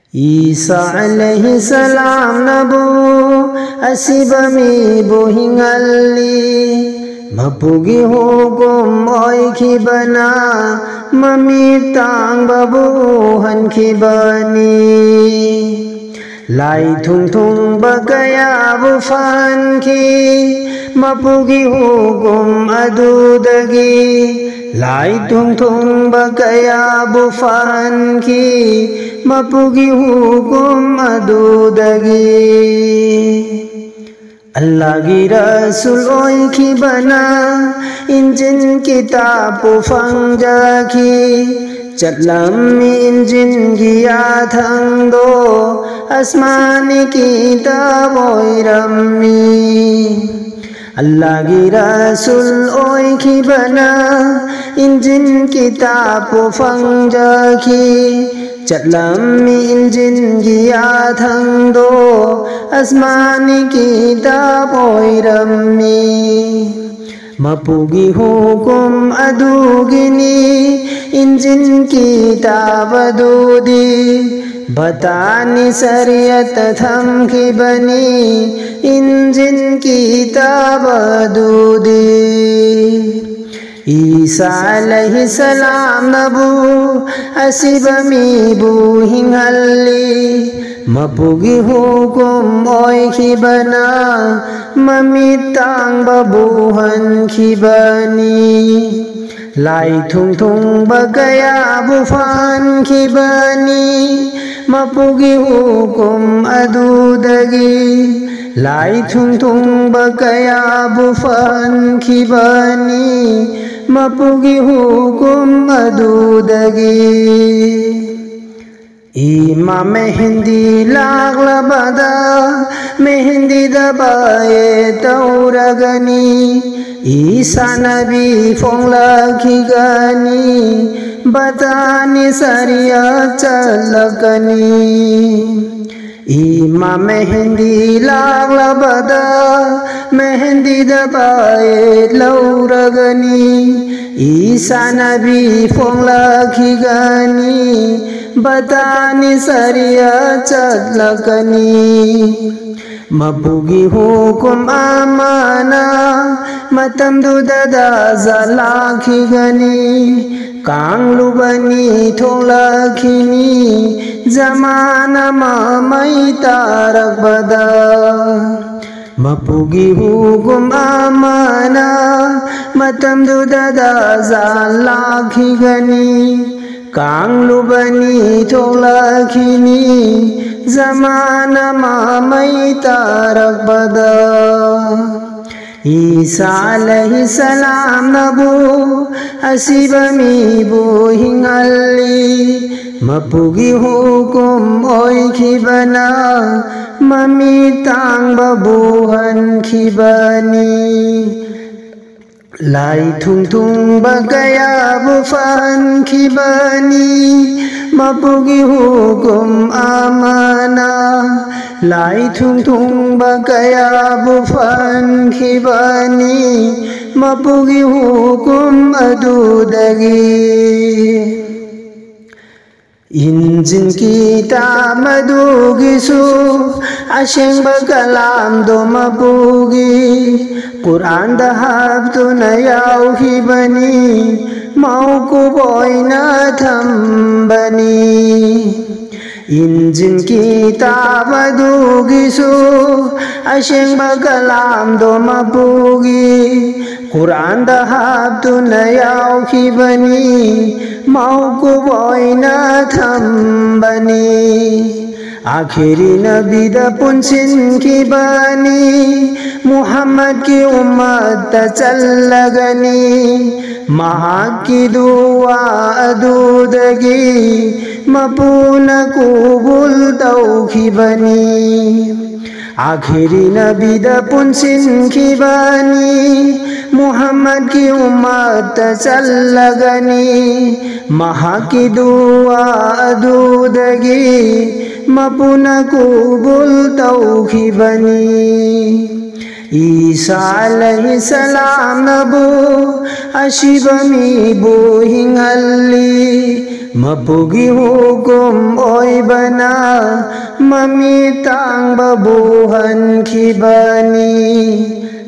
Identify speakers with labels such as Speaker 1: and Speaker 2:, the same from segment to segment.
Speaker 1: Isa alaihi salam nabu asibami buhingali mapugi hukum oikhibana mamitang babu hankibani lai thung thung bagaya bufanki mapugi hukum adudagi lai thung thung bagaya bufanki mapugi hukum adudagi Allah ki Rasul oikhibana injin kitab pufangjakhi chatlammi injin giya thangdo asmani kitab oirammi Allah ki Rasul oikhibana injin kitab pufangjakhi chatlammi injin giya thangdo asmani kitab oirammi mapugi hukum adugini injin kitab adudi batani sariyat thamkhibani injin kitab adudi Isa alaihi salam nabu asibami buhingali mapugi hukum oikhibana mamitang babuhan khibani lai thung thung bagaya bufan khibani mapugi hukum adudagi lai thung thung bagaya bufan khibani mapugi hukum adudagi Imam Mehdi laglabada Mehdi dabaye tauragani Isa Nabi fonglakigani batani sariyat chalakani Imam Mehdi laglabada Mehdi dabaye lauragani Isa Nabi fonglakigani batani sariyat chalakani mapugi hukum amana matamduda zalakhigani kanglubani tholakini zamana mamai tarakbada mapugi hukum amana matamduda zalakhigani kanglubani tholakini zamana mamai tarakbada Isa alaihi salam nabu asibami buhingali mapugi hukum oikhibana mamitang babuhan khibani lai thung thung bagaya bufan khibani mapugi hukum amana lai thung thung bagaya bufan khibani mapugi hukum adudagi injin kitab adugisu asheng bakalam do mapugi Quran dahab tu nayau hibani mauku boina thambani injin kitab adugisu asheng bakalam do mapugi Quran dahab tu nayau hibani mauku boina thambani आखिरी नबी दा पुंसिन की बानी मुहम्मद की उम्मत चलगनी महा की दुआ अदूदगी मपून कुबुल तौखी बनी आखिरी नबी दा पुंसिन की बानी मुहम्मद की उम्मत चलगनी महा की दुआ अदूदगी mapuna kubul tauhi bani Isa alaihi salam nabu ashibami buhingali Mapugi hukum oibana mami tangbabu hankibani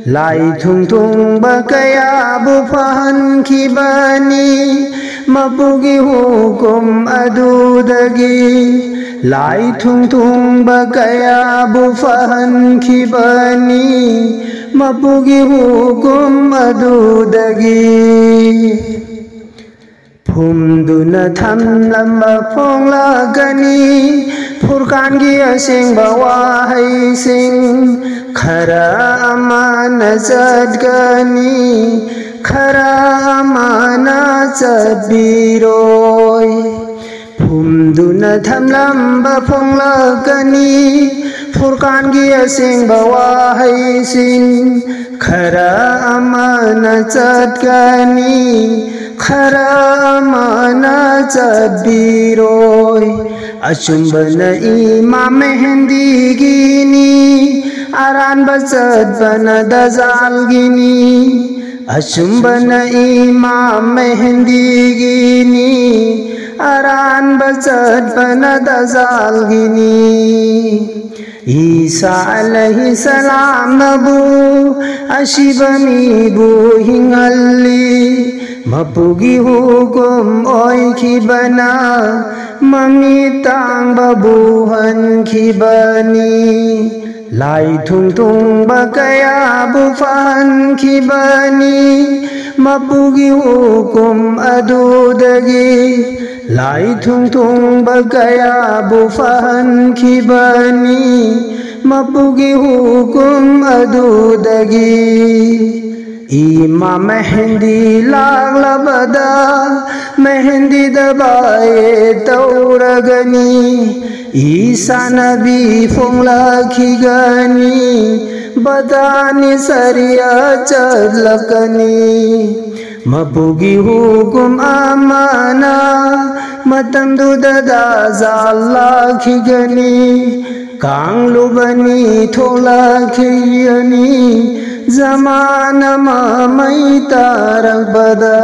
Speaker 1: Lai thung thung bakaya bufahan kibani Mapugi hukum adudagi Lai thung thung bakaya bufahan kibani Mapugi hukum adudagi Phumduna thamlamba phonglagani Furqan gi asengba wahai sing khara amana zadgani khara amana zadbiroi Phumduna thamlamba phonglagani Furqan gi asengba wahai sing khara amana zadgani khara amana zadbiroi Achumbana imam mehendi gini aran bazad bana dazal gini Achumbana imam mehendi gini aran bazad bana dazal gini Isa alaihi salam nabu ashibani bu hingalli Mapugi hukum oi kibana mami tangbabu han kibani Lai thung thung bakaya bufan kibani Mapugi hukum adudagi Lai thung thung bakaya bufan kibani Mapugi hukum adudagi Imam mehendi laglabada mehendi dabaye tauragani Isa nabi phonglakigani badani sariya chadlakani Mapugi hukum amana matamduda dazallakigani Kanglubani tholakiyani Zamana ma mai tarak bada